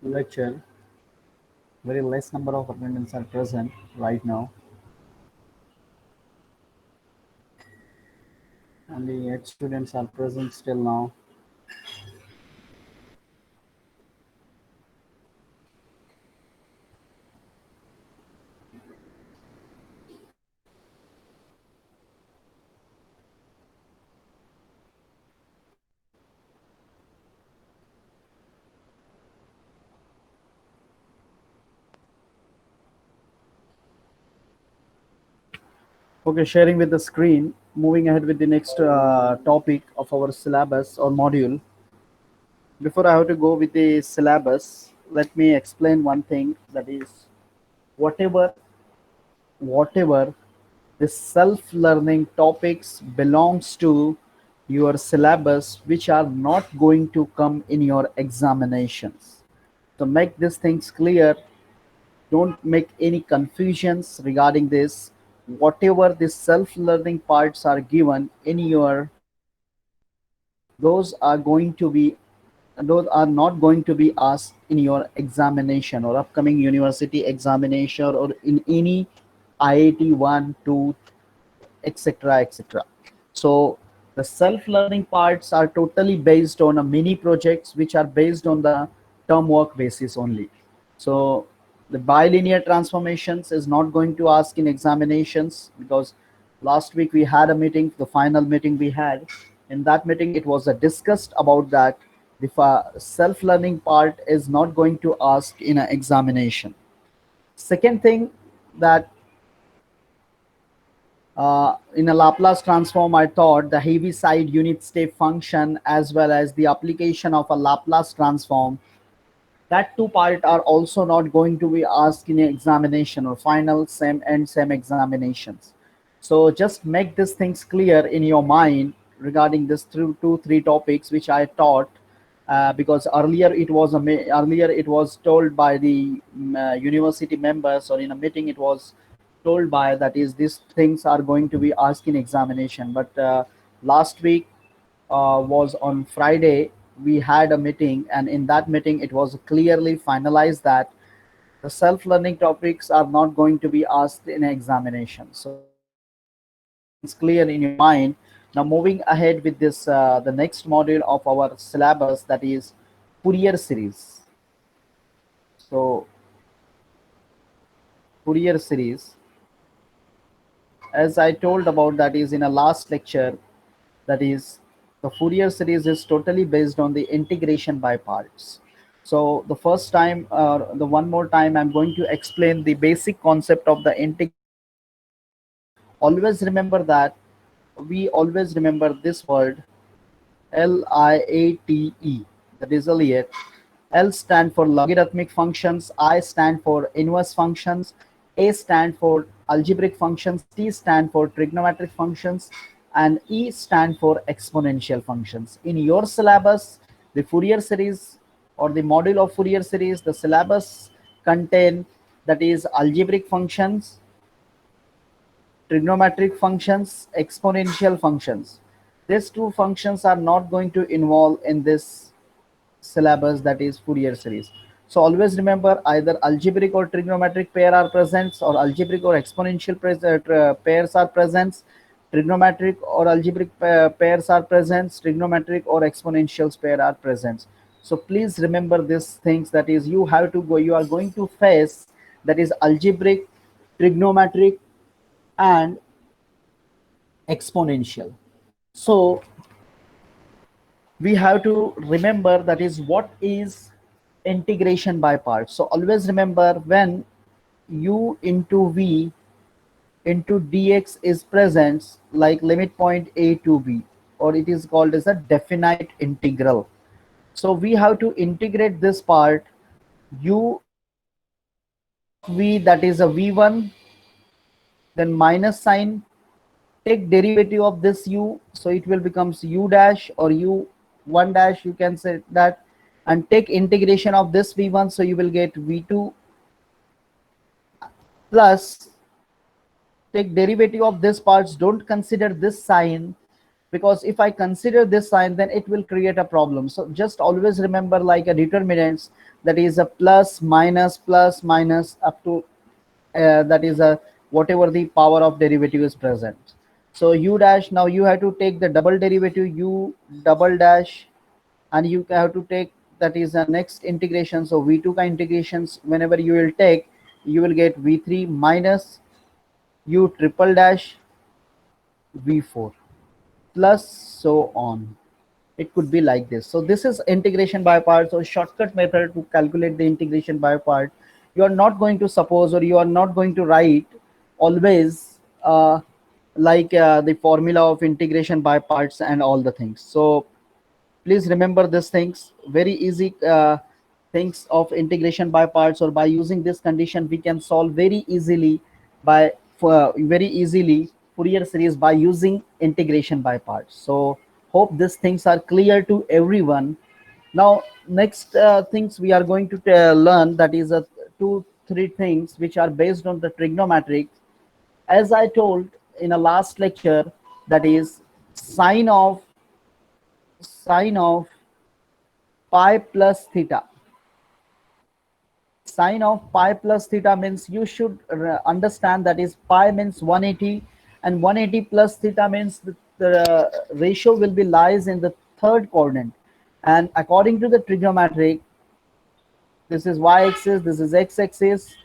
lecture. Very less number of attendants are present right now. Only 8 students are present still now. Okay, sharing with the screen. Moving ahead with the next topic of our syllabus or module. Before I have to go with the syllabus, let me explain one thing, that is whatever the self-learning topics belongs to your syllabus which are not going to come in your examinations. To make these things clear, don't make any confusions regarding this. Whatever the self-learning parts are given in your, those are going to be, those are not going to be asked in your examination or upcoming university examination or in any IIT 1 2 etc etc. So the self-learning parts are totally based on a mini projects which are based on the term work basis only. So the bilinear transformations is not going to ask in examinations, because last week we had a meeting, the final meeting we had. In that meeting it was discussed about that the self-learning part is not going to ask in an examination. Second thing, that in a Laplace transform, I thought the Heaviside unit step function as well as the application of a Laplace transform, that two part are also not going to be asked in an examination or final same and same examinations. So just make these things clear in your mind regarding this through two three topics which I taught. Because earlier it was told by the university members, or in a meeting it was told by, that is these things are going to be asked in examination. But last week was on Friday, we had a meeting, and in that meeting it was clearly finalized that the self-learning topics are not going to be asked in examination. So it's clear in your mind. Now moving ahead with this, the next module of our syllabus, that is Fourier series. So Fourier series, as I told about, that is in a last lecture, that is the Fourier series is totally based on the integration by parts. So the first time, the one more time, I'm going to explain the basic concept of the integration. Always remember that, we always remember this word LIATE, that is Elliot. L stand for logarithmic functions, I stand for inverse functions, A stand for algebraic functions, T stand for trigonometric functions, and E stand for exponential functions. In your syllabus, the Fourier series or the module of Fourier series, the syllabus contain, that is algebraic functions, trigonometric functions, exponential functions. These two functions are not going to involve in this syllabus, that is Fourier series. So always remember, either algebraic or trigonometric pair are present, or algebraic or exponential pairs are present, trigonometric or algebraic pairs are present, trigonometric or exponential pair are present. So please remember these things, that is you have to go, you are going to face, that is algebraic, trigonometric, and exponential. So we have to remember, that is what is integration by parts. So always remember, when u into v into dx is present, like limit point a to b, or it is called as a definite integral. So we have to integrate this part, u of v, that is a v1, then minus sign, take derivative of this u, so it will becomes u dash or u1 dash, you can say that, and take integration of this v1, so you will get v2, plus take derivative of this parts, don't consider this sign, because if I consider this sign, then it will create a problem. So just always remember like a determinants, that is a plus minus up to that is a whatever the power of derivative is present. So u dash, now you have to take the double derivative u double dash, and you have to take, that is the next integration. So v2 ka integrations whenever you will take, you will get v3 minus u triple dash v4 plus so on. It could be like this. So this is integration by part. So shortcut method to calculate the integration by part. You are not going to suppose, or you are not going to write always the formula of integration by parts and all the things. So please remember these things, very easy things of integration by parts, or by using this condition we can solve very easily by very easily Fourier series by using integration by parts. So hope these things are clear to everyone. Now next things we are going to learn, that is two three things which are based on the trigonometric. As I told in a last lecture, that is sine of pi plus theta. Sine of pi plus theta means you should understand, that is pi means 180, and 180 plus theta means the ratio will be lies in the third quadrant. And according to the trigonometric, this is y-axis, this is x-axis,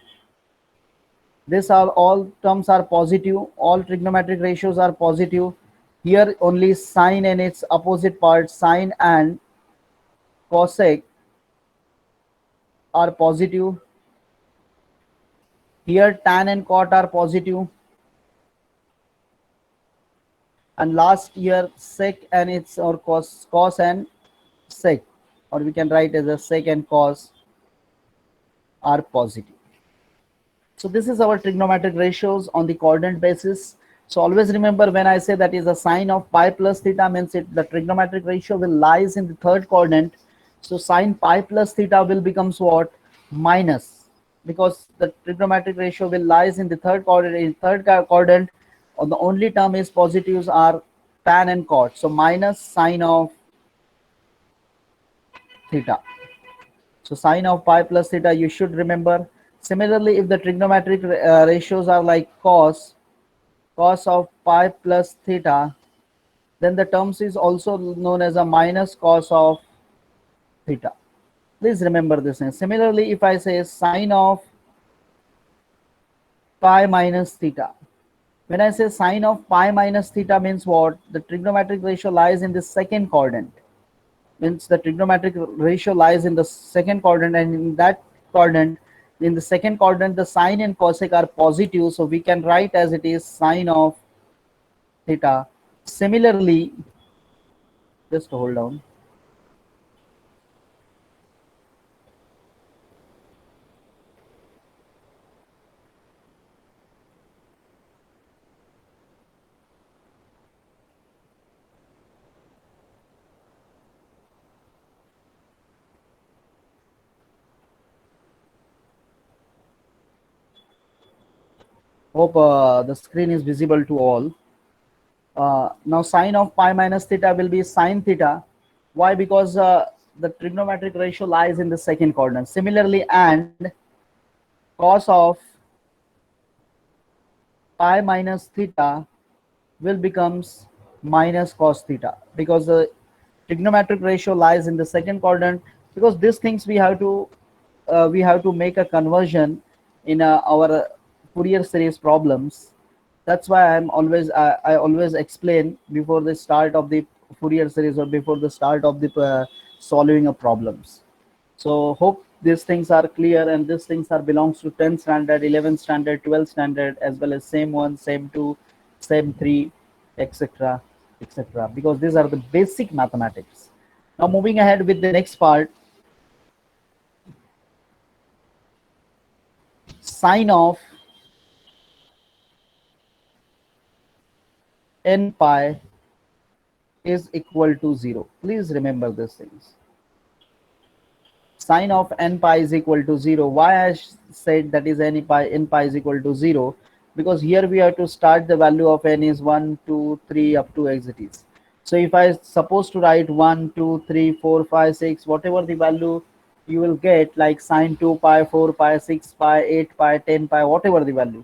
this are all terms are positive, all trigonometric ratios are positive. Here only sine and its opposite part, sine and cosec, are positive. Here tan and cot are positive, and last year sec and its, or cos and sec, or we can write as a sec and cos, are positive. So this is our trigonometric ratios on the coordinate basis. So always remember, when I say that is a sine of pi plus theta, means it the trigonometric ratio will lies in the third quadrant. So sine pi plus theta will becomes what? Minus, because the trigonometric ratio will lies in the third quadrant. In third quadrant, or the only term is positives are tan and cot. So minus sine of theta. So sine of pi plus theta you should remember. Similarly, if the trigonometric ratios are like cos of pi plus theta, then the terms is also known as a minus cos of theta. Please remember this. Similarly, if I say sine of pi minus theta, when I say sine of pi minus theta means what? The trigonometric ratio lies in the second quadrant. Means the trigonometric ratio lies in the second quadrant, and in that quadrant, in the second quadrant, the sine and cosec are positive, so we can write as it is sine of theta. Similarly, just hold on. Hope the screen is visible to all. Now sine of pi minus theta will be sine theta. Why? Because the trigonometric ratio lies in the second quadrant. Similarly, and cos of pi minus theta will becomes minus cos theta, because the trigonometric ratio lies in the second quadrant. Because these things we have to make a conversion in our Fourier series problems. That's why I always explain before the start of the Fourier series, or before the start of the solving of problems. So hope these things are clear, and these things are belongs to 10th standard, 11th standard, 12th standard, as well as same 1, same 2, same 3, etc., etc., because these are the basic mathematics. Now moving ahead with the next part, sine of n pi is equal to 0. Please remember these things. Sine of n pi is equal to 0. Why I said that is n pi is equal to 0? Because here we have to start the value of n is 1, 2, 3 up to as it is. So if I suppose to write 1, 2, 3, 4, 5, 6, whatever the value you will get, like sine 2 pi, 4 pi, 6 pi, 8 pi, 10 pi, whatever the value,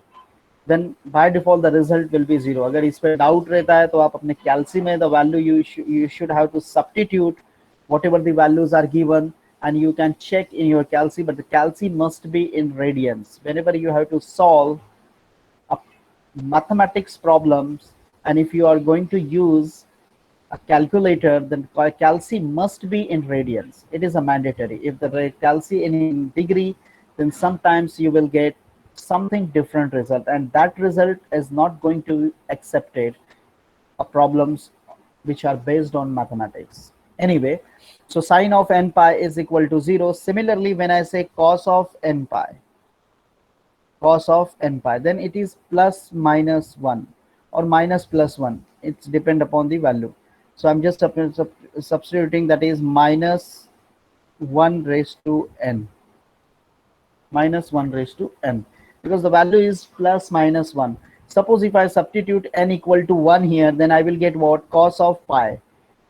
then by default the result will be 0. अगर इस पे doubt रहता है तो आप अपने calci में the value you should have to substitute whatever the values are given, and you can check in your calci, but the calci must be in radians whenever you have to solve a mathematics problems. And if you are going to use a calculator, then calci must be in radians. It is a mandatory. If the calci in degree, then sometimes you will get something different result, and that result is not going to accepted problems which are based on mathematics. Anyway, so sine of n pi is equal to 0. Similarly, when I say cos of n pi, then it is plus minus 1 or minus plus 1. It's depend upon the value. So I'm just substituting, that is minus 1 raised to n, minus 1 raised to n, because the value is plus minus 1. Suppose if I substitute n equal to 1 here, then I will get what? Cos of pi.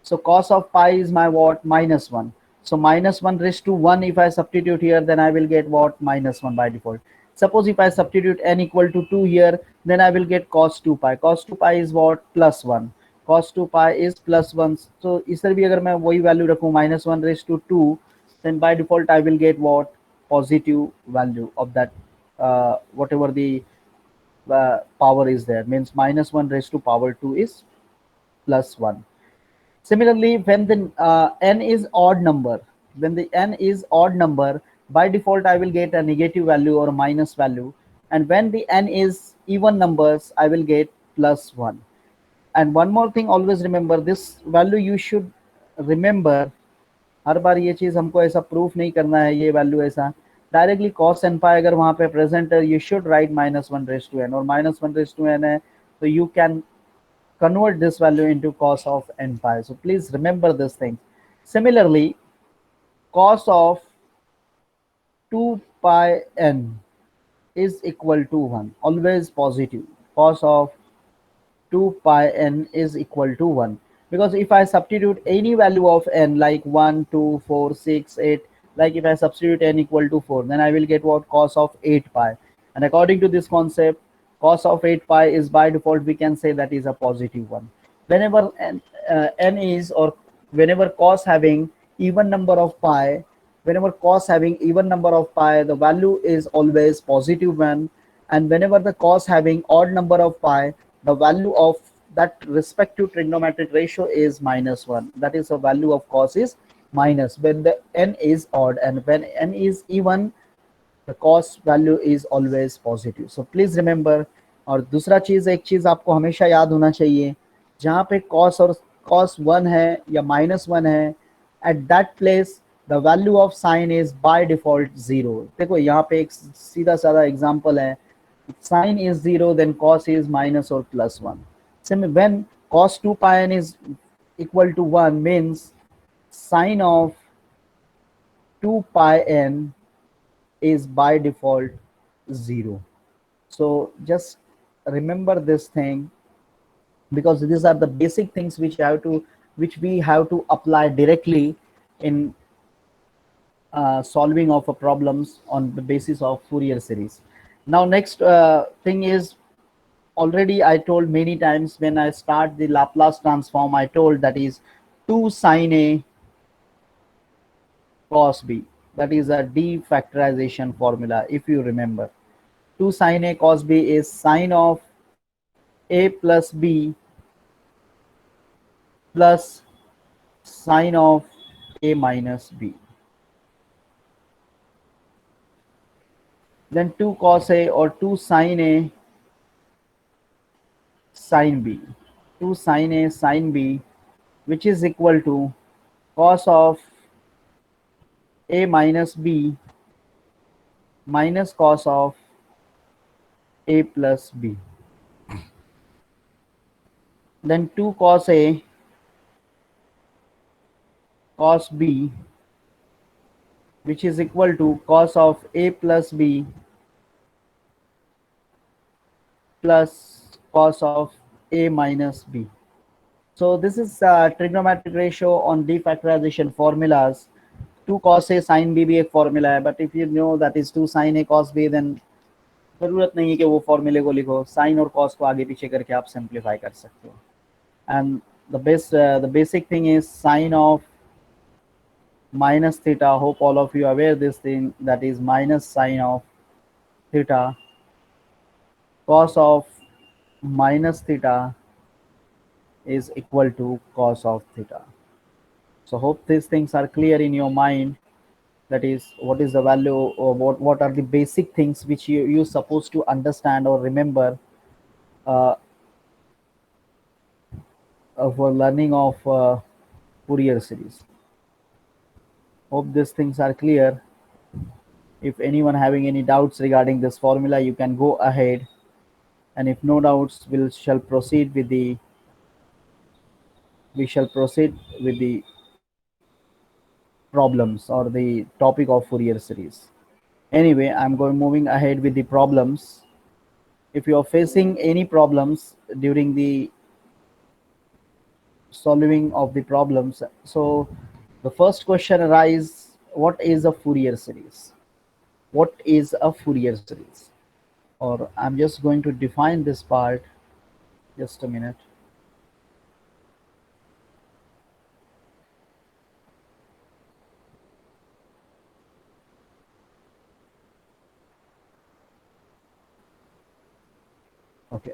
So cos of pi is my what? Minus 1. So minus 1 raised to 1, if I substitute here, then I will get what? Minus 1 by default. Suppose if I substitute n equal to 2 here, then I will get cos 2 pi. Cos 2 pi is what? Plus 1. Cos 2 pi is plus 1. So इधर भी अगर मैं वही value रखूँ minus 1 raised to 2, then by default I will get what? Positive value of that whatever the power is there, means minus 1 raised to power 2 is plus 1. Similarly, when the n is odd number, by default I will get a negative value or a minus value, and when the n is even numbers, I will get plus 1. And one more thing, always remember this value, you should remember. हर बार ये चीज़ हमको ऐसा proof नहीं करना है, ये value ऐसा directly cos n pi अगर वहाँ पे प्रेजेंट है, you should write minus 1 raised to n, और minus 1 raised to n है, तो you can convert this value into cos of n pi. So please remember this thing. Similarly, cos of 2 pi n is equal to 1, always positive. Cos of 2 pi n is equal to 1, because if I substitute any value of n like 1, 2, 4, 6, 8, like if I substitute n equal to 4, then I will get what? Cos of 8 pi. And according to this concept, cos of 8 pi is by default, we can say that is a positive one. Whenever n is, or whenever cos having even number of pi, the value is always positive one. And whenever the cos having odd number of pi, the value of that respective trigonometric ratio is minus 1. That is, the value of cos is minus when the n is odd, and when n is even, the cos value is always positive. So please remember. और दूसरा चीज़, एक चीज़ आपको हमेशा याद होना चाहिए, जहाँ पे cos और cos 1 है या minus 1 है, at that place the value of sin is by default 0. देखो यहाँ पे एक सीधा साधा एग्जांपल है, sin is 0, then cos is minus or plus 1. Same when cos 2 pi n is equal to 1, means sin of 2 pi n is by default 0. So just remember this thing, because these are the basic things which we have to apply directly in solving of a problems on the basis of Fourier series. Now next thing is, already I told many times when I start the Laplace transform, I told that is 2 sin A cos B. That is a defactorization formula, if you remember. 2 sin A cos B is sine of A plus B plus sine of A minus B. Then 2 cos A or 2 sin A sin B. 2 sin A sin B, which is equal to cos of A minus B minus cos of A plus B. Then 2 cos A cos B, which is equal to cos of A plus B plus cos of A minus B. So this is trigonometric ratio on defactorization formulas. 2 cos a sin b भी एक formula है, but if you know that is 2 sin a cos b, then जरूरत नहीं है कि वो फॉर्मूले को लिखो, साइन और कॉस को आगे पीछे करके आप सिंप्लीफाई कर सकते हो. And the basic thing is sine of minus theta. Hope all of you are aware this thing, that is minus sine of theta. Cos of minus theta is equal to cos of theta. So hope these things are clear in your mind. That is, what is the value, or what are the basic things which you supposed to understand or remember uh, for learning of Fourier series. Hope these things are clear. If anyone having any doubts regarding this formula, you can go ahead, and if no doubts, we shall proceed with the problems or the topic of Fourier series. Anyway, I'm going moving ahead with the problems. If you are facing any problems during the solving of the problems, so the first question arises: what is a Fourier series? What is a Fourier series? Or I'm just going to define this part. Just a minute. Okay.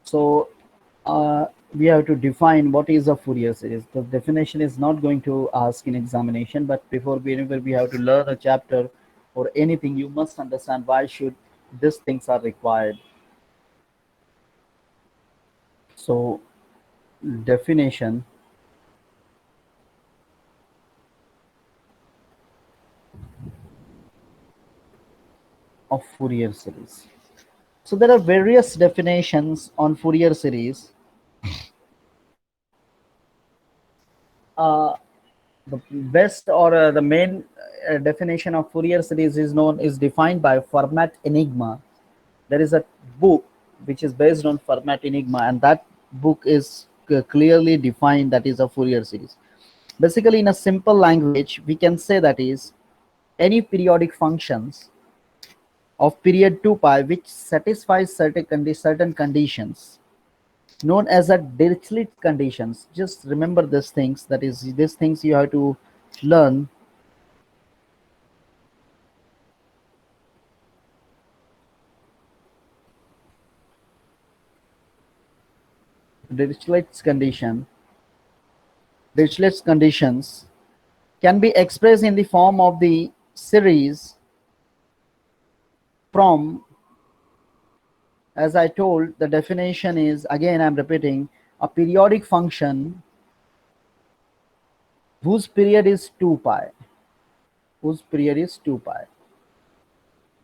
So we have to define what is a Fourier series. The definition is not going to ask in examination, but whenever we have to learn a chapter or anything, you must understand why should these things are required. So definition of Fourier series. So there are various definitions on Fourier series. The best or the main definition of Fourier series is defined by Fermat Enigma. There is a book which is based on Fermat Enigma, and that book is clearly defined, that is a Fourier series. Basically, in a simple language, we can say that is any periodic functions of period 2 pi which satisfies certain conditions known as a Dirichlet conditions. Just remember these things, that is these things you have to learn. Dirichlet's conditions can be expressed in the form of the series from, as I told, the definition is, again I'm repeating, a periodic function whose period is 2 pi. Whose period is 2 pi.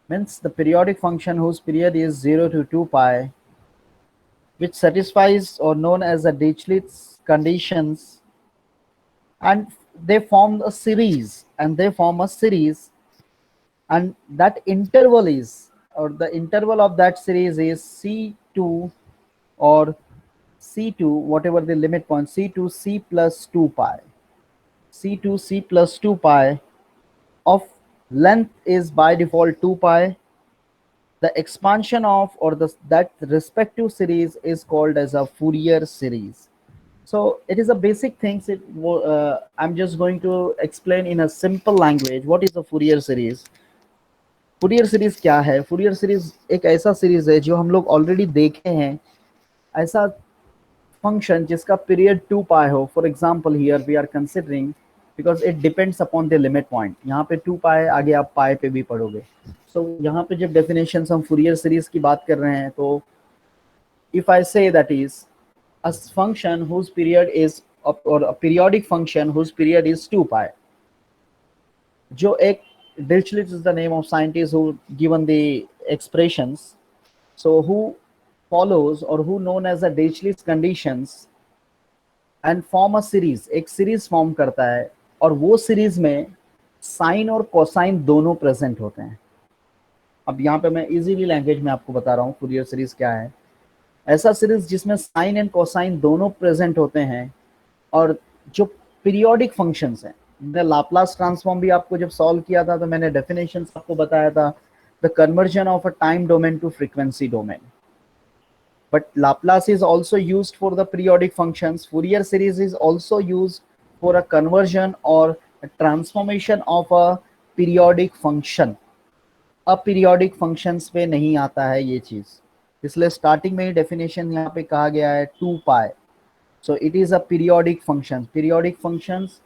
Means the periodic function whose period is 0 to 2 pi, which satisfies or known as the Dirichlet's conditions, and they form a series, and that interval is, or the interval of that series is C2 or C2, whatever the limit point, C2 C plus 2 pi. C2 C plus 2 pi of length is by default 2 pi. The expansion of, or that respective series is called as a Fourier series. So it is a basic things. I'm just going to explain in a simple language what is a Fourier series. Fourier series क्या है? Fourier series एक ऐसा series है जो हम लोग already देखे हैं. ऐसा फंक्शन जिसका पीरियड 2 पाई हो. For example here we are considering, because it depends upon the limit point. यहाँ पे 2 पाई, आगे आप पाई पे भी पढ़ोगे. सो यहाँ पे जब डेफिनेशन हम फूरियर सीरीज की बात कर रहे हैं, तो इफ आई से that is a function whose period is, or a periodic function whose period is 2 pi, जो एक Dirichlet is the name of scientist who given the expressions, so who follows or who known as the Dirichlet conditions and form a series, एक series form करता है, और वो series में sign और cosine दोनों प्रेजेंट होते हैं. अब यहाँ पे मैं इजीली लैंग्वेज में आपको बता रहा हूँ फूरियर सीरीज क्या है. ऐसा सीरीज जिसमें साइन एंड कोसाइन दोनों प्रेजेंट होते हैं, और जो पीरियोडिक फंक्शंस हैं। मैंने लाप्लास ट्रांसफॉर्म भी आपको जब सॉल्व किया था तो मैंने डेफिनेशन आपको बताया था, the conversion of a time domain to frequency domain. But Laplace is also used for the periodic functions. Fourier series is also used for a conversion or a transformation of a periodic function. Aperiodic functions पे नहीं आता है ये चीज, इसलिए starting में ही definition यहाँ पे कहा गया है 2 पाई। So it is a periodic function. Periodic functions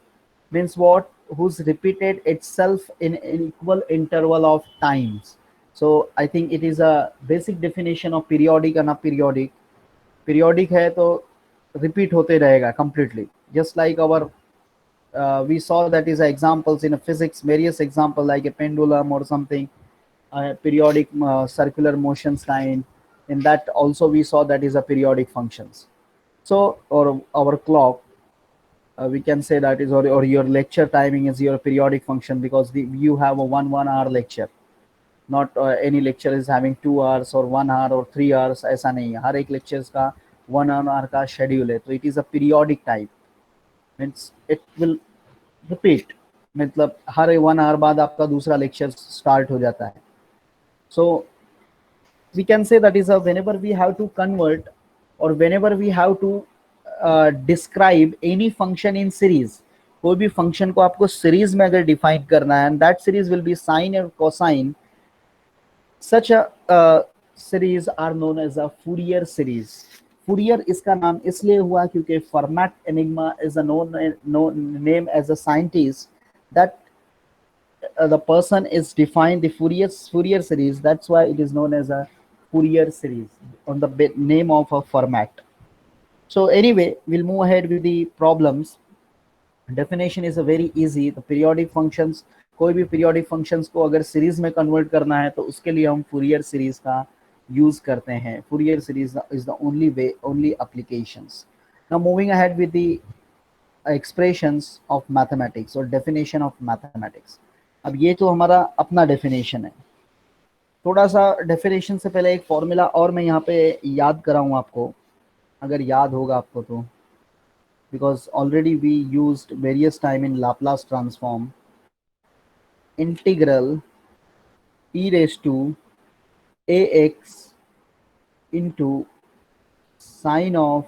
means what? Whose repeated itself in an equal interval of times. So I think it is a basic definition of periodic and aperiodic. Periodic है तो repeat होते रहेगा completely. Just like our we saw that is examples in a physics, various example like a pendulum or something, periodic circular motions time. In that also we saw that is a periodic functions. So, or our clock, we can say that is, or your lecture timing is your periodic function, because you have a 1 hour lecture. Not any lecture is having 2 hours or 1 hour or 3 hours. ऐसा नहीं है, हर एक lectures का 1 hour का schedule है, तो it is a periodic type, means it will repeat, मतलब हर 1 hour बाद आपका दूसरा lecture start हो जाता है. So we can say that is a whenever we have to convert, or whenever we have to describe any function in series, कोई भी function को आपको सीरीज में अगर डिफाइन करना है, and that series will be sine और cosine, such a series are known as a Fourier series. Fourier इसका नाम इसलिए हुआ क्योंकि Fermat Enigma is a known name as a scientist that the person is defined the Fourier series. That's why it is known as a Fourier series on the name of a format. So anyway, we'll move ahead with the problems. Definition is a very easy. The periodic functions, कोई भी periodic functions को अगर series में convert करना है तो उसके लिए हम Fourier series का use करते हैं. Fourier series is the only way, only applications. Now moving ahead with the expressions of mathematics or definition of mathematics. अब ये तो हमारा अपना definition है. थोड़ा सा डेफिनेशन से पहले एक फॉर्मूला और मैं यहाँ पे याद कराऊँ आपको, अगर याद होगा आपको तो, because already we used various time in Laplace transform. Integral e raised to ax into sine of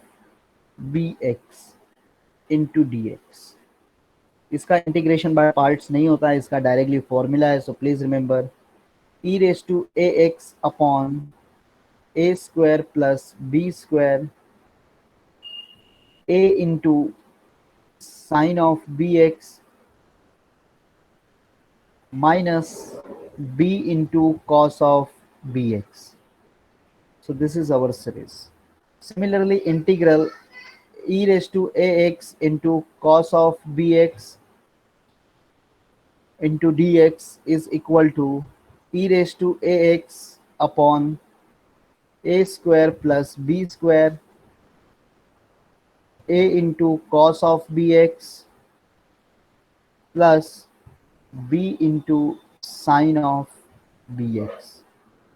bx into dx. इसका इंटीग्रेशन बाय पार्ट्स नहीं होता है, इसका डायरेक्टली फॉर्मूला है. So please remember e raised to ax upon a square plus b square a into sine of bx minus b into cos of bx. So this is our series. Similarly, integral e raised to ax into cos of bx into dx is equal to e raised to ax upon a square plus b square a into cos of bx plus b into sine of bx.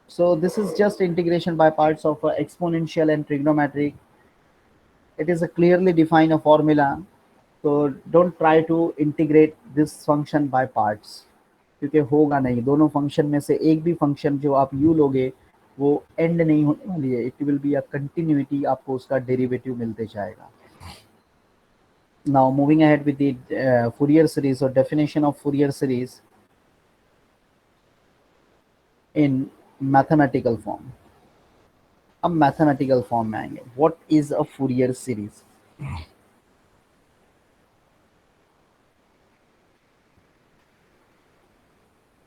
So this is just integration by parts of exponential and trigonometric. It is a clearly defined a formula, so don't try to integrate this function by parts, क्योंकि होगा नहीं. दोनों function में से एक भी function जो आप यू लोगे वो एंड नहीं होने वाली है, it will be a continuity, आपको उसका डेरिवेटिव मिलते जाएगा. Now moving ahead with the Fourier series or definition of Fourier series in mathematical form. अब मैथमेटिकल फॉर्म में आएंगे. What is a Fourier series?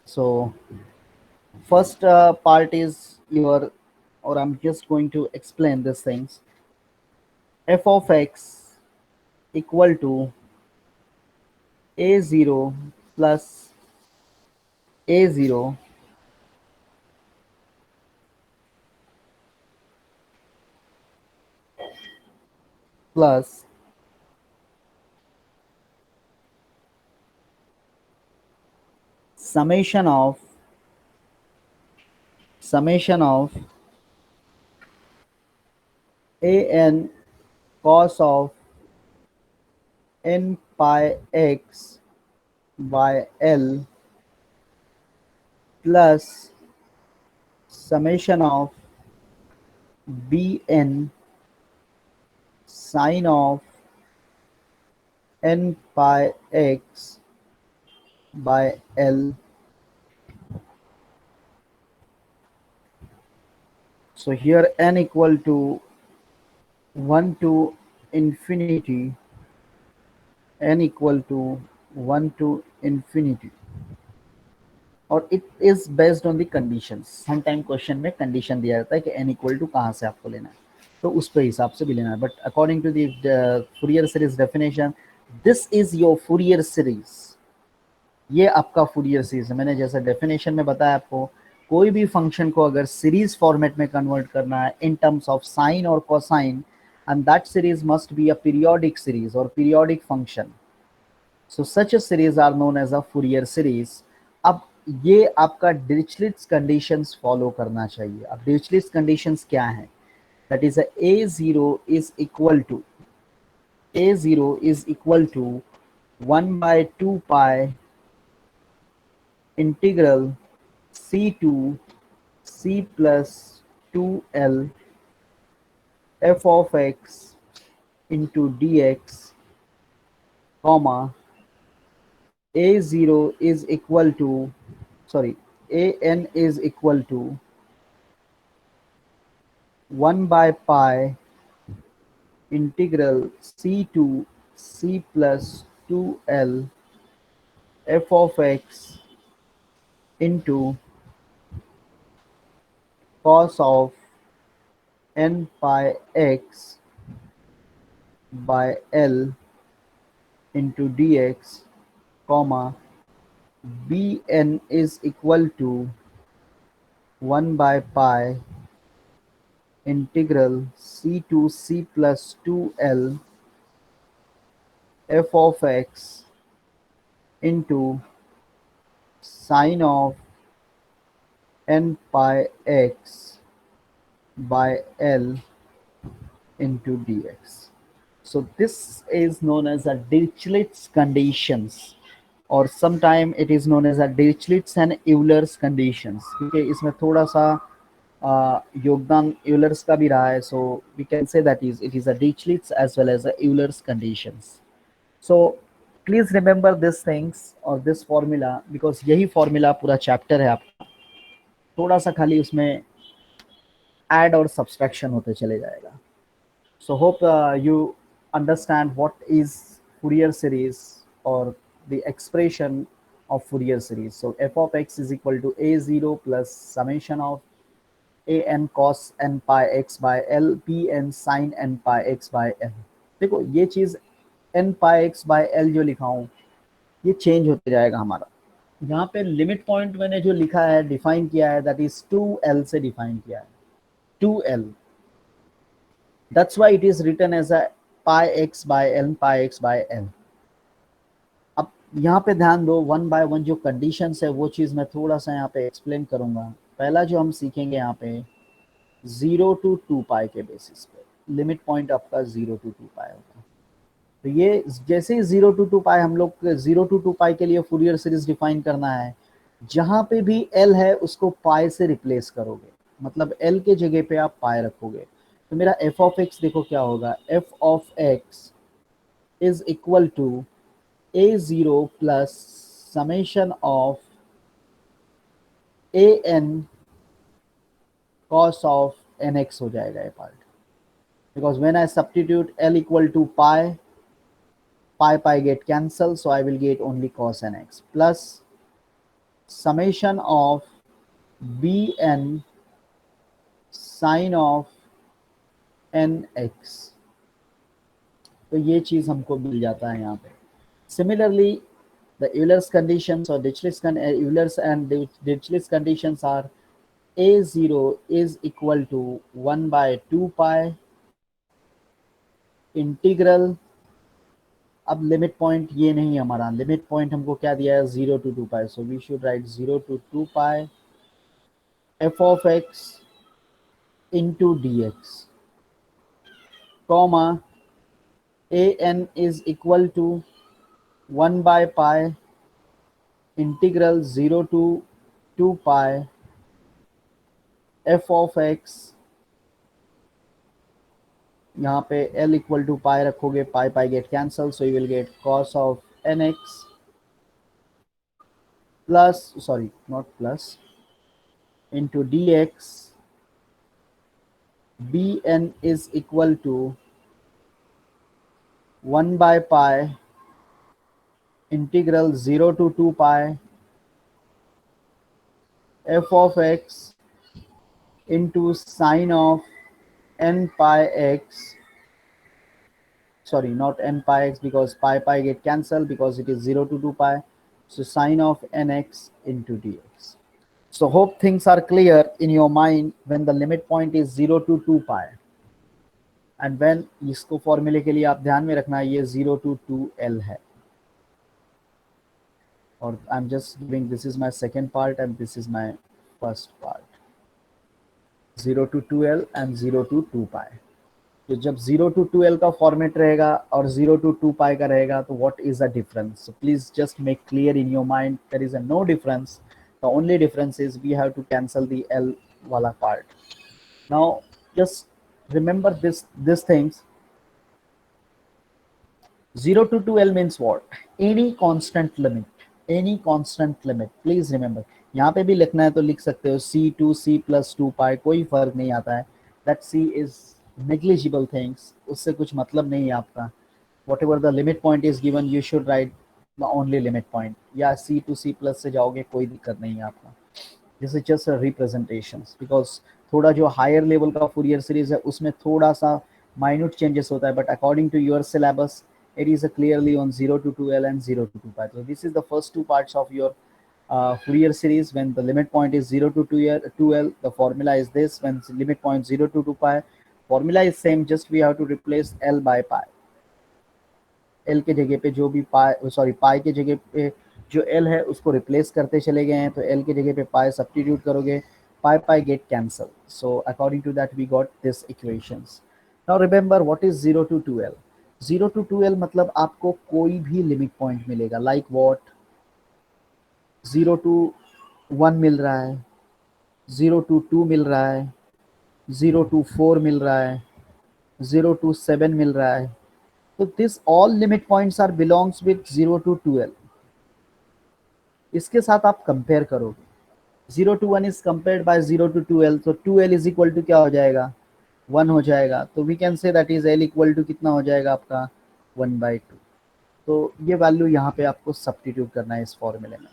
So first part is your, or I'm just going to explain these things. F of x equal to a0 plus a0 plus summation of an cos of n pi x by L plus summation of Bn sine of n pi x by L. So here n equal to 1 to infinity, n equal to 1 to infinity, और it is based on the conditions. Some time question में condition दिया जाता है कि n equal to कहाँ से आपको लेना है, तो उस पे हिसाब से भी लेना है. But according to the Fourier series definition, this is your Fourier series. ये आपका फूरियर सीरीज है. मैंने जैसे डेफिनेशन में बताया आपको, कोई भी फंक्शन को अगर सीरीज फॉर्मेट में कन्वर्ट करना है इन टर्म्स ऑफ साइन और cosine, and that series must be a periodic series और periodic function. So such a series are known as a Fourier series. अब ये आपका डिरिचलेट्स कंडीशंस फॉलो करना चाहिए. अब डिरिचलेट्स कंडीशंस क्या है? That is a0 is equal to 1 by 2 pi integral c to c plus 2l f of x into dx, comma a0 is equal to, sorry, an is equal to 1 by pi integral c to c plus 2l f of x into cos of n pi x by L into dx, comma bn is equal to 1 by pi integral c to c plus 2l f of x into sine of n pi x by L into dx. So this is known as a Dirichlet's conditions, और sometime it is known as a Dirichlet's and Euler's conditions, क्योंकि इसमें थोड़ा सा योगदान Euler's का भी रहा है. So we can say that is it is a Dirichlet's as well as a Euler's conditions. So please remember these things और this formula, because यही formula पूरा चैप्टर है आपका. थोड़ा सा खाली उसमें ऐड और सब्सट्रैक्शन होते चले जाएगा. So hope you understand what is Fourier series or the expression of Fourier series. So f of x is equal to a0 plus summation of a n cos n pi x by L p n sin n pi x by L. देखो ये चीज n pi x by L जो लिखा हूँ ये change होते जाएगा हमारा. यहाँ पे लिमिट पॉइंट मैंने जो लिखा है डिफाइन किया है दैट इज 2L से डिफाइन किया है. 2L. That's why it is written as a pi x by L, pi x by L. अब यहाँ पे ध्यान दो, वन बाय वन जो कंडीशंस है वो चीज़ मैं थोड़ा सा यहाँ पे एक्सप्लेन करूँगा. पहला जो हम सीखेंगे यहाँ पे 0 to 2 पाई के बेसिस पे लिमिट पॉइंट आपका 0 to 2 पाई होगा. तो ये जैसे ही 0 to 2 पाई हम लोग 0 to 2 पाई के लिए फूरियर सीरीज डिफाइन करना है, जहाँ पे भी L है उसको पाई से रिप्लेस करोगे, मतलब L के जगह पे आप पाई रखोगे. तो मेरा f ऑफ एक्स देखो क्या होगा, f of x is equal to a0 plus summation of an cos of nx हो जाएगा ये part. Because when I substitute L equal to pi, pi get cancelled, so I will get only cos nx plus summation of bn sin of nx. तो ये चीज हमको मिल जाता है यहाँ पे. Similarly the Euler's conditions or Euler's and Dirichlet's conditions are a0 is equal to 1 by 2 pi integral. अब limit point ये नहीं हमारा, लिमिट पॉइंट हमको क्या दिया है 0 to 2 pi, so we should write 0 to 2 pi f of x into dx. comma an is equal to 1 by pi integral 0 to 2 pi f of x, यहाँ पे l इक्वल टू पाई रखोगे, pi pi get cancel, so you will get cos of nx plus, sorry not plus, into dx bn is equal to 1 by pi integral 0 to 2 pi f of x into sine of n pi x, sorry not n pi x because pi pi get cancelled because it is 0 to 2 pi, so sine of nx into dx. So hope things are clear in your mind when the limit point is 0 to 2 pi, and when इसको फॉर्मूले के लिए आप ध्यान में रखना ये 0 to 2l है, और I'm just giving this is my second part and this is my first part, 0 to 2l and 0 to 2 pi. तो जब 0 to 2l का फॉर्मेट रहेगा और 0 to 2 pi का रहेगा तो what is the difference? So please just make clear in your mind there is a no difference. The only difference is we have to cancel the l wala part. Now just remember these things. 0 to 2l means what? Any constant limit. Any constant limit. Please remember. यहाँ पे भी लिखना है तो लिख सकते हो c to c plus 2 pi, कोई फर्क नहीं आता है. That c is negligible things. उससे कुछ मतलब नहीं है आपका. Whatever the limit point is given, you should write the only limit point. या c to c plus से जाओगे कोई दिक्कत नहीं है आपका. This is just a representations because थोड़ा जो higher level का Fourier series है उसमें थोड़ा सा minute changes होता है, but according to your syllabus it is clearly on 0 to 2l and 0 to 2 pi. So this is the first two parts of your Fourier series. When the limit point is 0 to 2l, the formula is this. When limit point 0 to 2 pi, formula is same, just we have to replace l by pi. l के जगह पे जो भी पाई, sorry पाई के जगह पे जो l है उसको रिप्लेस करते चले गए हैं, तो l के जगह पे पाई सब्स्टिट्यूट करोगे, pi pi get cancel. So according to that we got this equations. Now remember what is 0 to 2l. 0 to 2l मतलब आपको कोई भी लिमिट पॉइंट मिलेगा, लाइक व्हाट, 0 to 1 मिल रहा है, 0 to 2 मिल रहा है, 0 to 4 मिल रहा है, 0 to 7 मिल रहा है. तो this all limit points are belongs with 0 to 2l. इसके साथ आप कंपेयर करोगे, 0 to 1 is compared by 0 to 2l, तो 2l इज इक्वल टू क्या हो जाएगा, 1 हो जाएगा. तो we can say that is l equal to कितना हो जाएगा आपका 1/2. तो ये वैल्यू यहाँ पे आपको सब्स्टिट्यूट करना है इस फॉर्मूले में.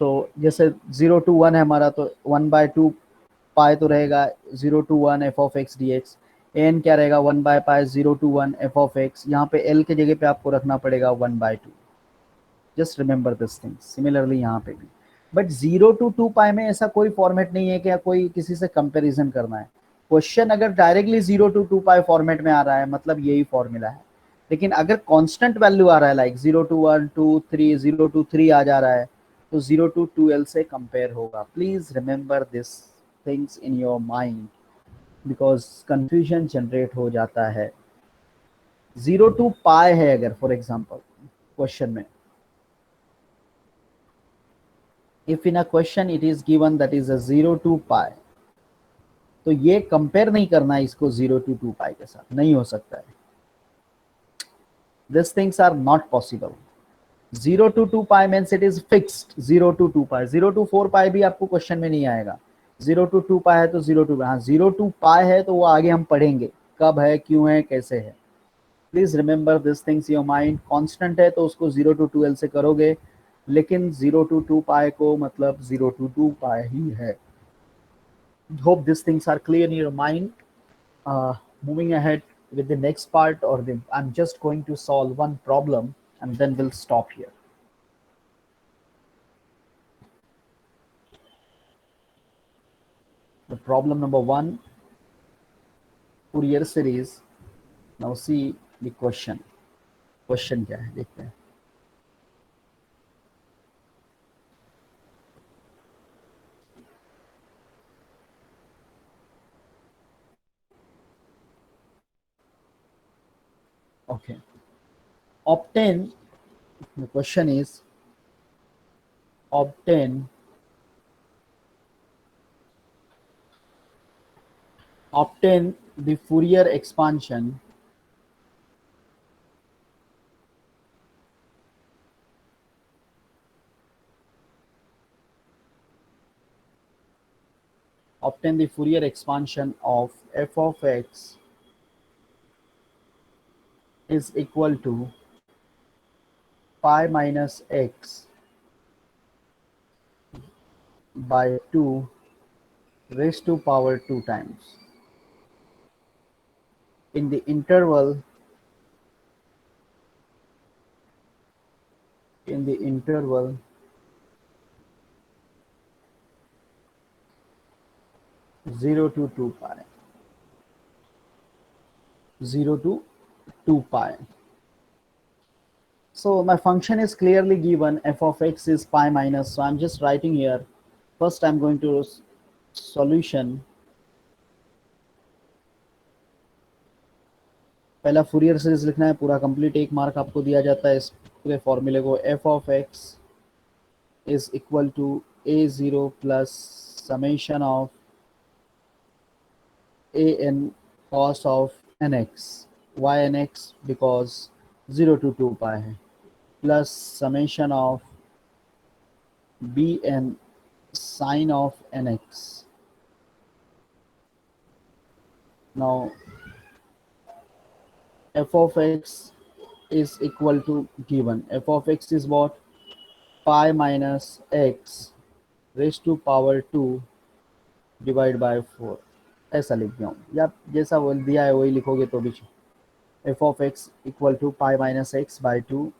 तो जैसे 0 to 1 है हमारा, तो 1/2 पाई तो रहेगा 0 to 1 f of x dx. N क्या रहेगा 1 by pi 0 to 1 f of x. यहाँ पे l के जगह पे आपको रखना पड़ेगा 1/2. Just remember this thing. Similarly यहाँ पे भी, बट 0 to 2 पाई में ऐसा कोई फॉर्मेट नहीं है कि कोई किसी से कंपैरिजन करना है. क्वेश्चन अगर डायरेक्टली 0 to 2 पाई फॉर्मेट में आ रहा है मतलब यही फॉर्मूला है. लेकिन अगर कांस्टेंट वैल्यू आ रहा है लाइक 0 to 1 2 3 0 to 3 आ जा रहा है, तो 0 to 2l से कंपेयर होगा. Please remember this things in your mind because confusion generate हो जाता है. 0 to पाई है अगर फॉर एग्जांपल क्वेश्चन में, if in a question it is given that is a 0 to pi, तो ये कंपेयर नहीं करना है इसको 0 to 2 pi के साथ, नहीं हो सकता है. These things are not possible. 0 to 2 pi means it is fixed 0 to 2 pi. 0 to 4 pi भी आपको क्वेश्चन में नहीं आएगा. 0 to 2 pi है तो 0 to, हाँ 0 to pi है तो वो आगे हम पढ़ेंगे कब है, क्यों है, कैसे है. Please remember this things your mind. Constant है तो उसको 0 to 2l से करोगे, लेकिन 0 to 2 pi को मतलब 0 to 2 pi ही है. Hope these things are clear in your mind. Moving ahead with the next part, I'm just going to solve one problem and then we'll stop here. The problem number 1, Fourier series. Now see the question. Question क्या है देखते हैं. obtain, the question is obtain the Fourier expansion of f of x is equal to pi minus x by 2 raised to power 2 times in the interval in the interval 0 to 2 pi 0 to 2 pi. So my function is clearly given, f of x is pi minus, so I'm just writing here. First I'm going to solution. पहला Fourier series लिखना है पूरा complete, 1 mark आपको दिया जाता है इस पूरे फॉर्मूले को. f of x is equal to a0 plus summation of an cos of nx, why nx, because 0 to 2 pi है, plus summation of bn sine of nx. Now f of x is equal to, given f of x is what, pi minus x raised to power 2 divide by 4, ऐसा लिख दिया हूँ, या जैसा वो दिया है वही लिखोगे तो भी. F of x equal to pi minus x by 2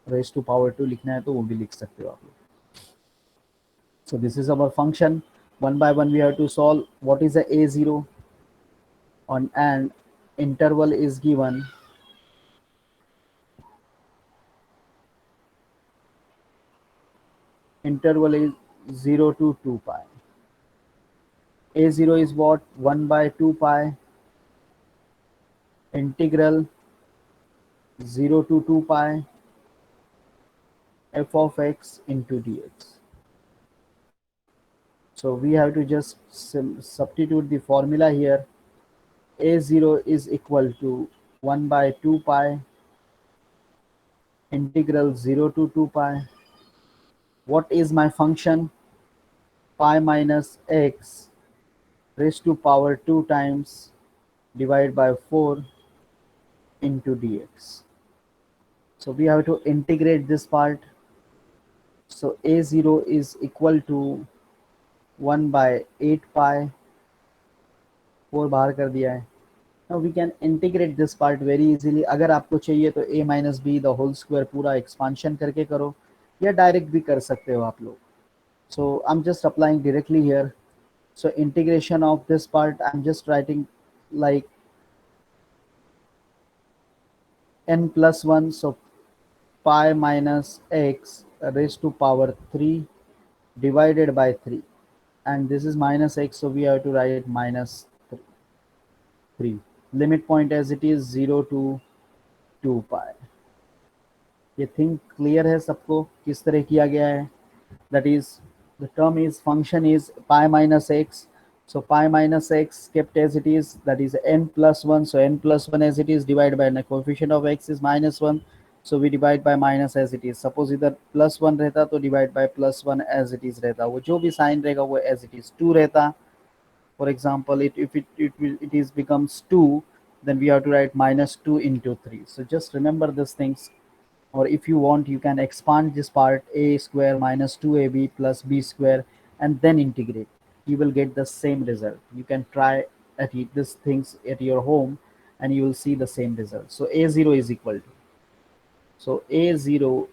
raise to power 2 लिखना है तो वो भी लिख सकते हो आप लोग. So this is our function. One by one we have to solve. What is the a0 on, and interval is given. Interval is 0 to 2 pi. A0 is what, 1 by 2 pi integral 0 to 2 pi f of x into dx. So we have to just substitute the formula here. A0 is equal to 1 by 2 pi integral 0 to 2 pi. What is my function? Pi minus x raised to power 2 times divided by 4 into dx. So we have to integrate this part. So a0 is equal to 1 by 8 pi, 4 बाहर कर दिया है. Now we can integrate this part very easily. अगर आपको चाहिए तो a minus b the whole square पूरा expansion करके करो, या डायरेक्ट भी कर सकते हो आप लोग. So I'm just applying directly here. So integration of this part, I'm just writing like n plus 1, so pi minus x raised to power 3 divided by 3, and this is minus x, so we have to write minus 3. Limit point as it is 0 to 2 pi. ये thing clear है सबको किस तरह किया गया है? That is, the term is, function is pi minus x, so pi minus x kept as it is, that is n plus 1, so n plus 1 as it is divided by, the coefficient of x is minus 1, so we divide by minus as it is. Suppose इधर plus 1 रहता तो divide by plus 1 as it is रहता, वो जो भी sign रहेगा वो as it is. 2 रहता, for example, if it is becomes 2, then we have to write minus 2 into 3. So just remember these things, or if you want you can expand this part, a square minus 2ab plus b square, and then integrate. You will get the same result. You can try at these things at your home and you will see the same result. So a0 is equal to, so a0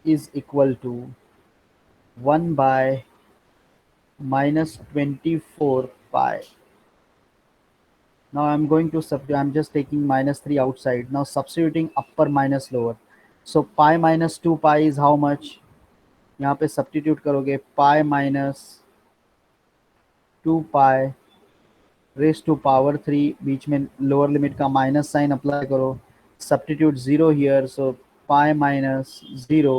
is equal to 1 by minus 24 pi. Now I'm going to I'm just taking minus 3 outside, now substituting upper minus lower. So pi minus 2 pi is how much? यहाँ पे substitute करोगे, pi minus 2 pi raise to power 3, बीच में lower limit का minus sine apply करो, substitute 0 here, so pi minus 0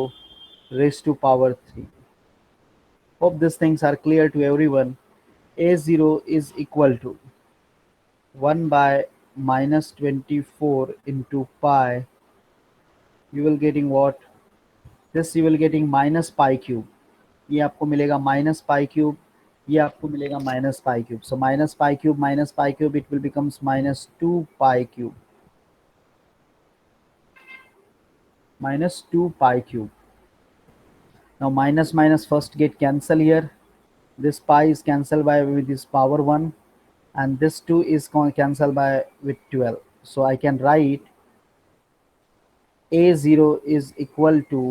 raised to power 3. Hope these things are clear to everyone. A0 is equal to 1 by minus 24 into pi. You will getting what? This you will getting minus pi cube. ये आपको मिलेगा minus pi cube, ये आपको मिलेगा minus pi cube. So minus pi cube it will becomes minus 2 pi cube. Minus 2 pi cube. Now minus minus first get cancel here. This pi is cancelled by with this power 1, and this 2 is cancelled by with 12. So I can write a0 is equal to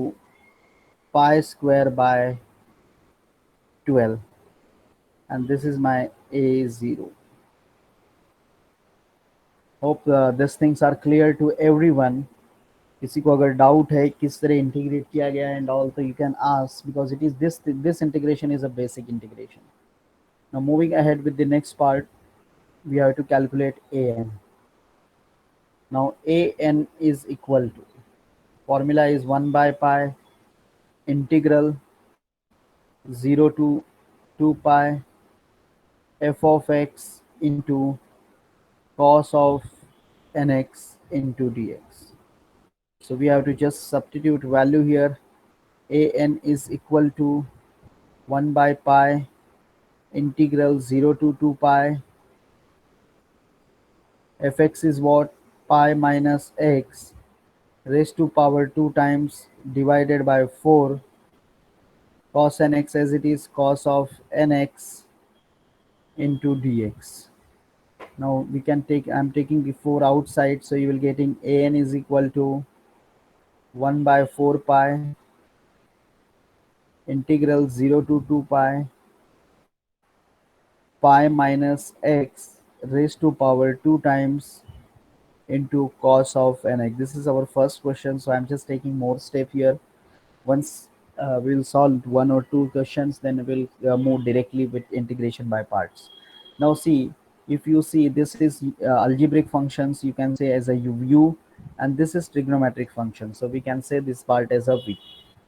pi square by 12, and this is my a0. Hope these things are clear to everyone. किसी को अगर doubt है किस तरह integrate किया गया and all, तो you can ask, because it is this integration is a basic integration. Now moving ahead with the next part, we have to calculate an. Now an is equal to, formula is 1 by pi integral 0 to 2 pi f of x into cos of nx into dx. So we have to just substitute value here. An is equal to 1 by pi integral 0 to 2 pi. Fx is what? Pi minus x raised to power 2 times divided by 4 cos nx, as it is cos of nx into dx. Now we can take, I'm taking the 4 outside, so you will getting an is equal to 1 by 4 pi integral 0 to 2 pi pi minus x raised to power 2 times into cos of nx. This is our first question, so I'm just taking more step here. Once we'll solve one or two questions, then we'll move directly with integration by parts. Now see, if you see, this is algebraic functions, you can say as a u, and this is trigonometric function, so we can say this part as a v.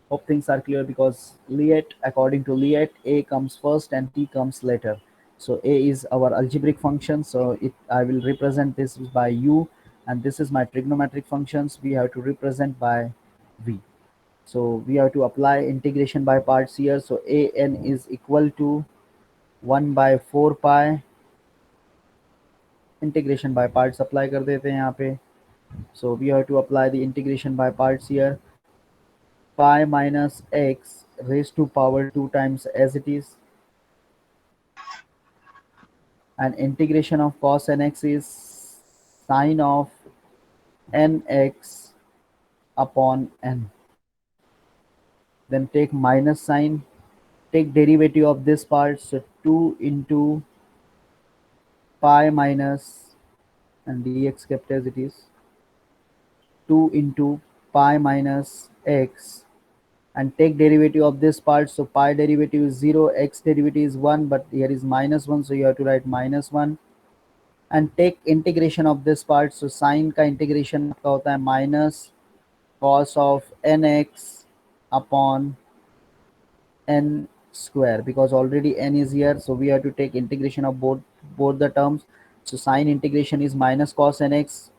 Hope things are clear, because Liet, according to Liet, a comes first and t comes later. So a is our algebraic function, so it I will represent this by u, and this is my trigonometric functions, we have to represent by v. So we have to apply integration by parts here. So an is equal to 1 by 4 pi, integration by parts apply कर देते हैं यहाँ पे. So we have to apply the integration by parts here. Pi minus x raised to power 2 times as it is, and integration of cos nx is sine of nx upon n. Then take minus sign, take derivative of this part, so 2 into pi minus, and dx kept as it is, 2 into pi minus x, and take derivative of this part, so pi derivative is 0, x derivative is 1, but here is minus 1, so you have to write minus 1, and take integration of this part, so sine का integration आपका होता है minus cos of nx upon n square, because already n is here, so we have to take integration of both the terms. So sine integration is minus cos nx,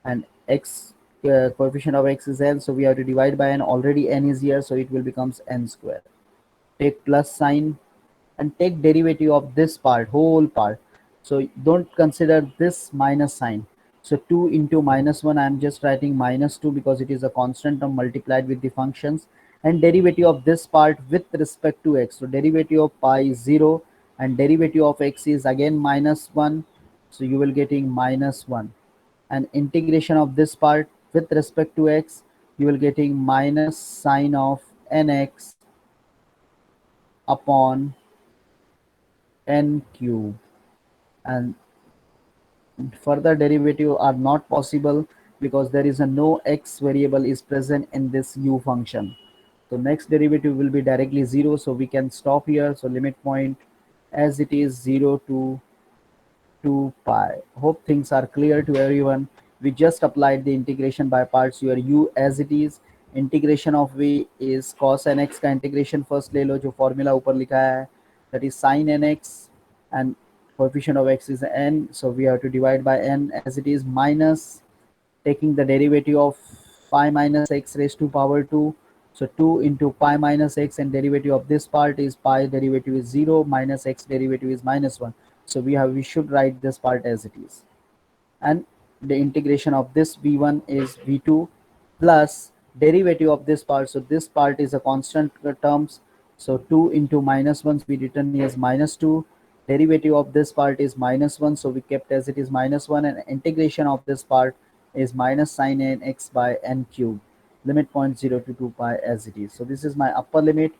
and x coefficient of x is l, so we have to divide by n. Already n is here, so it will becomes n square. Take plus sign and take derivative of this part, whole part, so don't consider this minus sign. So 2 into minus 1, I am just writing minus 2 because it is a constant term multiplied with the functions, and derivative of this part with respect to x, so derivative of pi is 0, and derivative of x is again minus 1, so you will getting minus 1, and integration of this part with respect to x, you will getting minus sine of nx upon n cube, and further derivative are not possible because there is a no x variable is present in this u function. So next derivative will be directly 0, so we can stop here. So limit point as it is 0 to 2 pi. Hope things are clear to everyone. we just applied the integration by parts, your u as it is, integration of v is cos nx का integration first ले लो जो formula ऊपर लिखा है, that is sin nx, and coefficient of x is n, so we have to divide by n as it is, minus taking the derivative of pi minus x raised to power 2. So 2 into pi minus x, and derivative of this part is pi derivative is 0, minus x derivative is minus 1. So we should write this part as it is. And the integration of this v1 is v2 plus derivative of this part. So this part is a constant terms. So 2 into minus 1 we written as minus 2. Derivative of this part is minus 1. So we kept as it is minus 1, and integration of this part is minus sin n x by n cube. Limit 0.0 to 2 pi as it is. So this is my upper limit.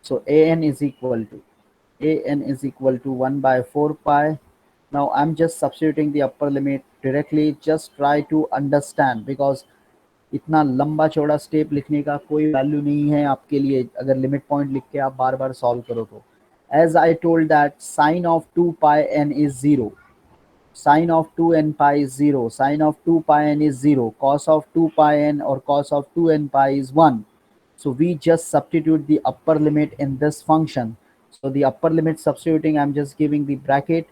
So an is equal to 1 by 4 pi. Now I'm just substituting the upper limit directly. Just try to understand, because इतना लंबा चौड़ा step लिखने का कोई value नहीं है आपके लिए अगर लिमिट पॉइंट लिख के आप बार बार सॉल्व करो तो. As I told that sine of 2 pi n is 0, sine of 2n pi is 0, sine of 2 pi n is 0, cos of 2 pi n or cos of 2n pi is 1. So we just substitute the upper limit in this function. So the upper limit substituting, I'm just giving the bracket.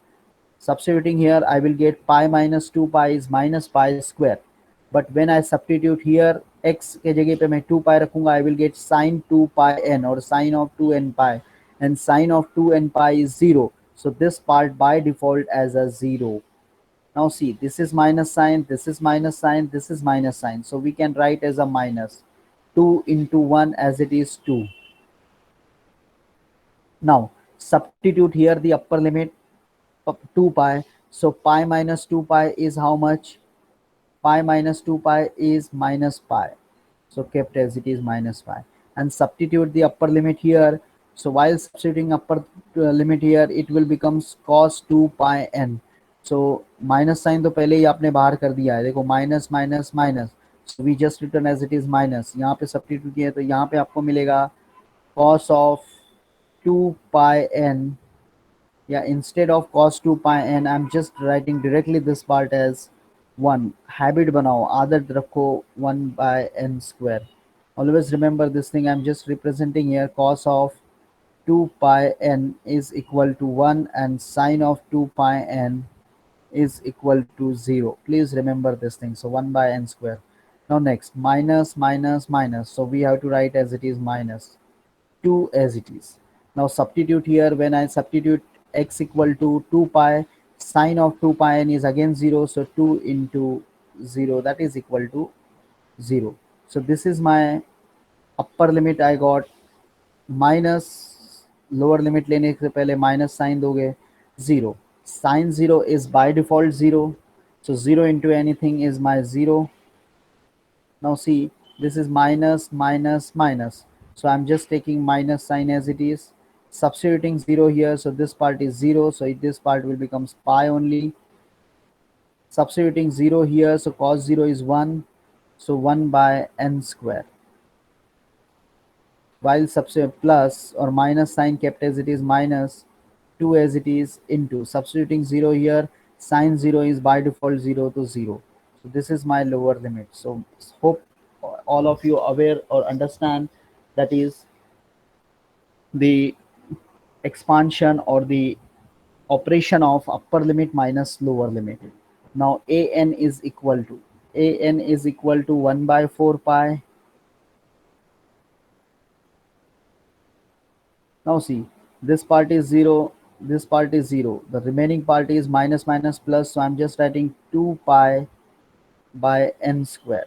Substituting here, I will get pi minus 2 pi is minus pi square. But when I substitute here, x के जगह पे मैं 2 pi रखूंगा, I will get sine 2 pi n or sine of 2n pi, and sine of 2n pi is 0. So this part by default as a 0. Now see, this is minus sign, this is minus sign, this is minus sign. So we can write as a minus. 2 into 1 as it is 2. Now substitute here the upper limit of 2 pi. So pi minus 2 pi is how much? Pi minus 2 pi is minus pi. So kept as it is minus pi. And substitute the upper limit here. So while substituting upper limit here, it will becomes cos 2 pi n. So minus sign तो पहले ही आपने बाहर कर दिया है, देखो minus minus minus. So we just written as it is minus. यहाँ पे substitute किया तो यहाँ पे आपको मिलेगा cos of 2 pi n. Yeah, instead of cos 2 pi n, I'm just writing directly this part as 1. Habit बनाओ, आदत रखो 1 by n square. Always remember this thing. I'm just representing here cos of 2 pi n is equal to 1, and sine of 2 pi n is equal to 0. Please remember this thing. So 1 by n square. Now next, minus minus minus. So we have to write as it is minus 2 as it is. Now substitute here. When I substitute x equal to 2 pi, sine of 2 pi n is again 0. So 2 into 0, that is equal to 0. So this is my upper limit. I got minus, lower limit लेने से पहले minus sign दोगे 0. Sine 0 is by default 0. So 0 into anything is my 0. Now see, this is minus minus minus. So I'm just taking minus sign as it is, substituting 0 here. So this part is 0. So this part will becomes pi only. Substituting 0 here. So cos 0 is 1. So 1 by n square. While substitute plus or minus sign kept as it is minus 2 as it is into substituting 0 here, sine 0 is by default 0 to 0. So this is my lower limit. So hope all of you aware or understand that is the expansion or the operation of upper limit minus lower limit. Now an is equal to 1 by 4 pi. Now see, this part is 0, this part is 0. The remaining part is minus minus plus, so I'm just writing 2 pi by n square.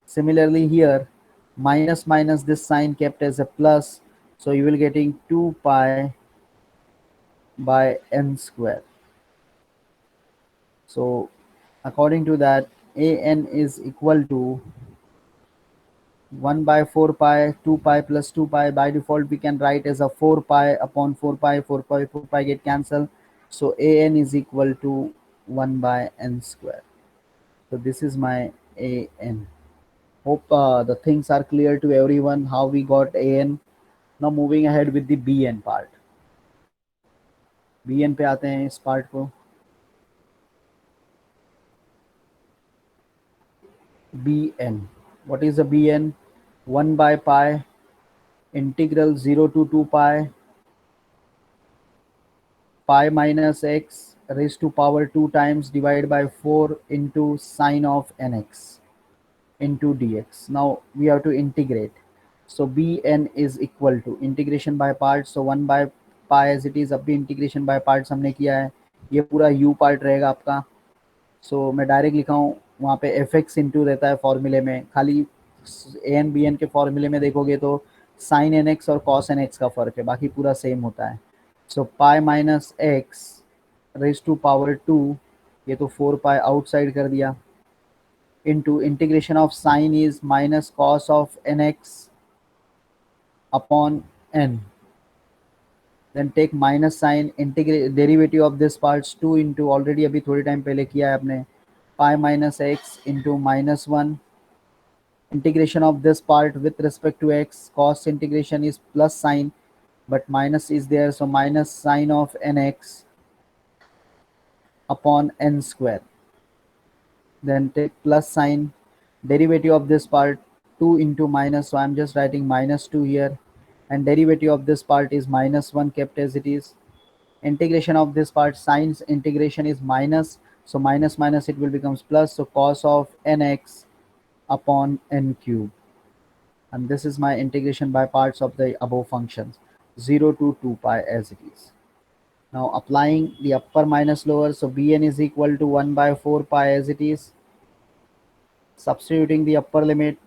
Similarly here, minus minus this sign kept as a plus, so you will getting 2 pi by n square. So according to that, an is equal to 1 by 4 pi, 2 pi plus 2 pi. By default we can write as a 4 pi upon 4 pi, 4 pi get cancelled. So an is equal to 1 by n square. So this is my an. Hope the things are clear to everyone how we got an. Now moving ahead with the bn part. bn पे आते हैं इस part को. Bn. What is the Bn? 1 by pi integral 0 to 2 pi minus x raised to power 2 times divided by 4 into sine of nx into dx. Now we have to integrate. So Bn is equal to integration by parts. So 1 by pi as it is. अब भी integration by parts हमने किया है. ये पूरा u part रहेगा आपका. सो मैं डायरेक्ट लिखा हूँ, वहाँ पे एफ एक्स इंटू रहता है फॉर्मूले में. खाली ए एन बी एन के फॉर्मूले में देखोगे तो साइन एन एक्स और कॉस एन एक्स का फ़र्क है, बाकी पूरा सेम होता है. So pi minus x raise to power 2, ये तो 4 पाई आउटसाइड कर दिया, into integration of sine is minus cos of nx upon n. Then take minus sign, integrate derivative of this parts 2 into already अभी थोड़ी time पहले किया है आपने, pi minus x into minus 1. Integration of this part with respect to x, cos integration is plus sign but minus is there, so minus sine of nx upon n square. Then take plus sign, derivative of this part 2 into minus, so I'm just writing minus 2 here, and derivative of this part is minus 1 kept as it is. Integration of this part, sine integration is minus, so minus minus it will becomes plus, so cos of nx upon n cube. And this is my integration by parts of the above functions, 0 to 2 pi as it is. Now applying the upper minus lower, so bn is equal to 1 by 4 pi as it is. Substituting the upper limit,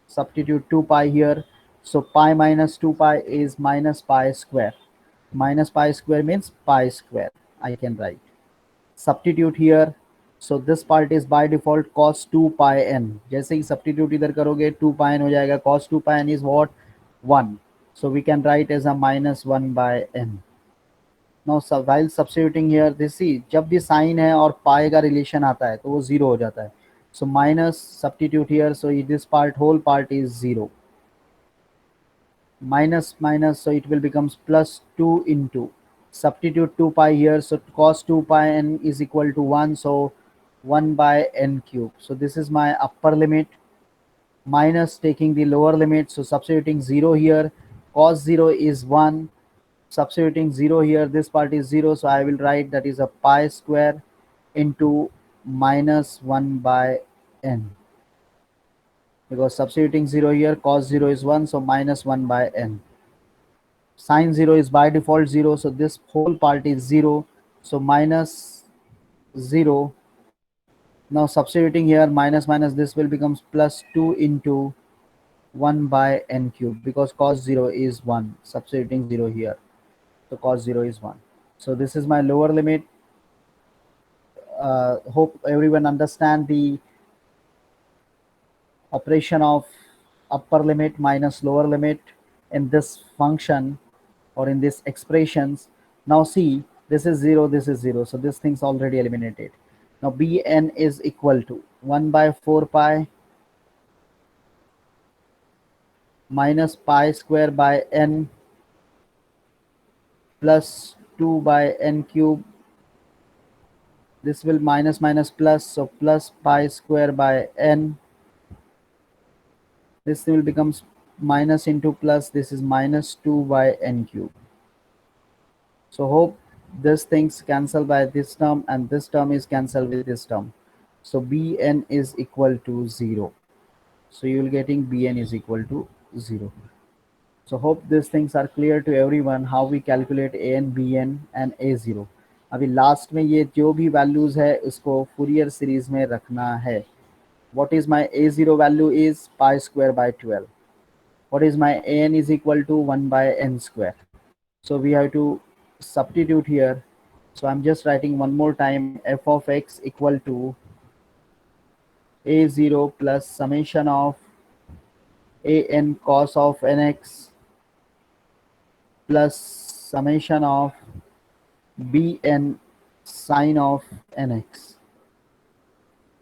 substitute 2 pi here, so pi minus 2 pi is minus pi square. Minus pi square means pi square, I can write. Substitute here, so this part is by default cos 2 pi n. जैसे ही substitute इधर करोगे 2 pi n हो जाएगा. Cos 2 pi n is what? 1. So we can write as a minus 1 by n. Now while substituting here, this see, जब भी sign है और पाई का रिलेशन आता है तो वो जीरो हो जाता है. So minus, substitute here, so this part, whole part is 0. Minus minus, so it will becomes plus 2 into, substitute 2 pi here, so cos 2 pi n is equal to 1, so 1 by n cube. So this is my upper limit, minus taking the lower limit, so substituting 0 here, cos 0 is 1, substituting 0 here, this part is 0, so I will write that is a pi square into minus 1 by n, because substituting 0 here, cos 0 is 1, so minus 1 by n. Sine 0 is by default 0, so this whole part is 0, so minus 0. Now substituting here, minus minus, this will becomes plus 2 into 1 by n cube, because cos 0 is 1, substituting 0 here, so cos 0 is 1. So this is my lower limit. Hope everyone understand the operation of upper limit minus lower limit in this function or in these expressions. Now see, this is 0, this is 0, so this thing's already eliminated. Now bn is equal to 1 by 4 pi minus pi square by n plus 2 by n cube. This will minus minus plus, so plus pi square by n. This will becomes minus into plus, this is minus 2 by n cube. So hope this things cancel by this term and this term is cancelled with this term. So bn is equal to 0. So you will getting bn is equal to 0. So hope these things are clear to everyone how we calculate an, bn and a0. अभी last में ये जो भी values है उसको Fourier series में रखना है. What is my a0 value is pi square by 12. What is my an is equal to 1 by n square. So we have to substitute here. So I'm just writing one more time, f of x equal to a0 plus summation of an cos of nx plus summation of bn sine of nx.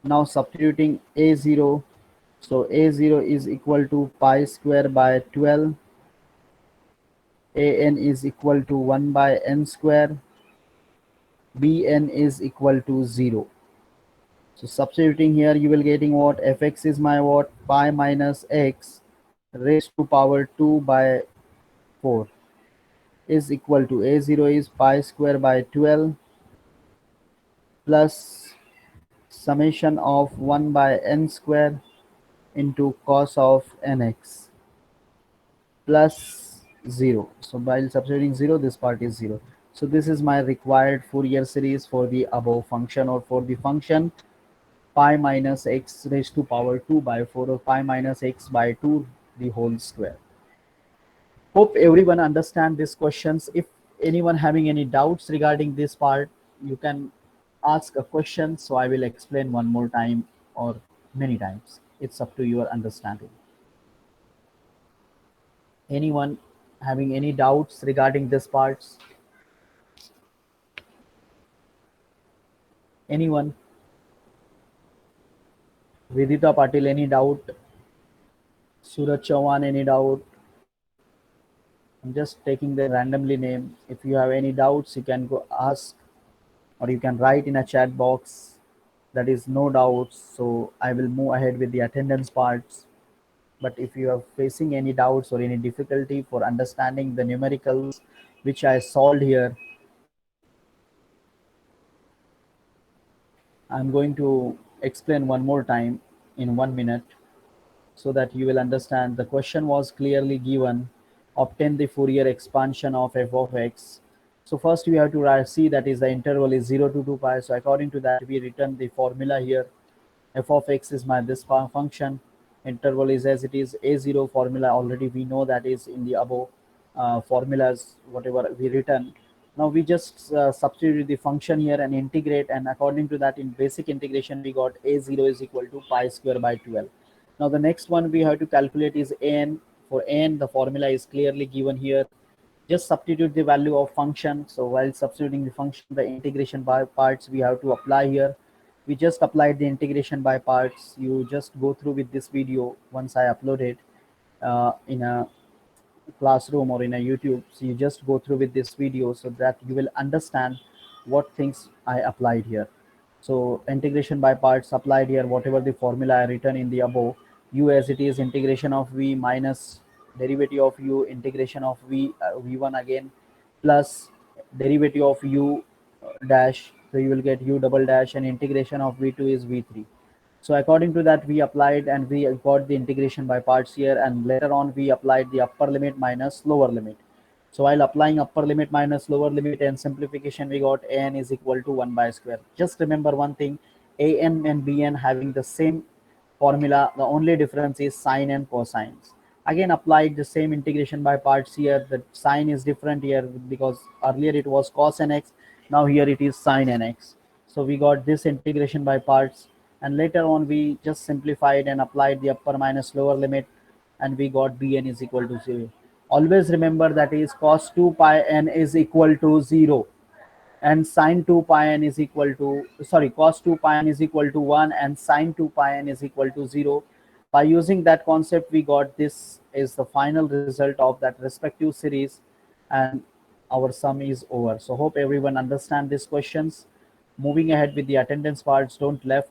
Now substituting a0, so a0 is equal to pi square by 12, an is equal to 1 by n square, bn is equal to 0. So substituting here, you will getting what? Fx is my what? Pi minus x raised to power 2 by 4 is equal to a0 is pi square by 12 plus summation of 1 by n square into cos of nx plus 0. So while substituting 0, this part is 0. So this is my required Fourier series for the above function, or for the function pi minus x raised to power 2 by 4, or pi minus x by 2 the whole square. Hope everyone understand these questions. If anyone having any doubts regarding this part, you can ask a question, so I will explain one more time or many times. It's up to your understanding. Anyone having any doubts regarding this parts? Anyone? Vidita Patil, any doubt? Suraj Chauhan, any doubt? I'm just taking the randomly name. If you have any doubts, you can go ask, or you can write in a chat box. That is no doubts. So I will move ahead with the attendance parts. But if you are facing any doubts or any difficulty for understanding the numericals which I solved here, I'm going to explain one more time in 1 minute, so that you will understand. The question was clearly given: obtain the Fourier expansion of f of x. So first we have to see that is the interval is 0 to 2 pi. So according to that, we return the formula here. F of x is my this function. Interval is as it is. A0 formula already we know, that is in the above formulas whatever we written. Now we just substitute the function here and integrate, and according to that, in basic integration we got a0 is equal to pi square by 12. Now the next one we have to calculate is an. For an, the formula is clearly given here. Just substitute the value of function. So while substituting the function, the integration by parts we have to apply here. We just applied the integration by parts. You just go through with this video once I upload it in a classroom or in a YouTube. So you just go through with this video so that you will understand what things I applied here. So integration by parts applied here, whatever the formula I written in the above. U as it is, integration of v minus derivative of u, integration of v1 again, plus derivative of u dash. So you will get u double dash, and integration of v2 is v3. So according to that, we applied and we got the integration by parts here, and later on we applied the upper limit minus lower limit. So while applying upper limit minus lower limit and simplification, we got an is equal to 1 by square. Just remember one thing: an and bn having the same formula. The only difference is sine and cosines. Again, applied the same integration by parts here. The sign is different here because earlier it was cos nx. Now here it is sine nx. So we got this integration by parts, and later on we just simplified and applied the upper minus lower limit, and we got bn is equal to 0. Always remember that is cos 2 pi n is equal to 0, and sine 2 pi n is equal to, sorry, cos 2 pi n is equal to 1, and sine 2 pi n is equal to 0. By using that concept, we got this is the final result of that respective series, and our sum is over. So hope everyone understand these questions. Moving ahead with the attendance parts, don't left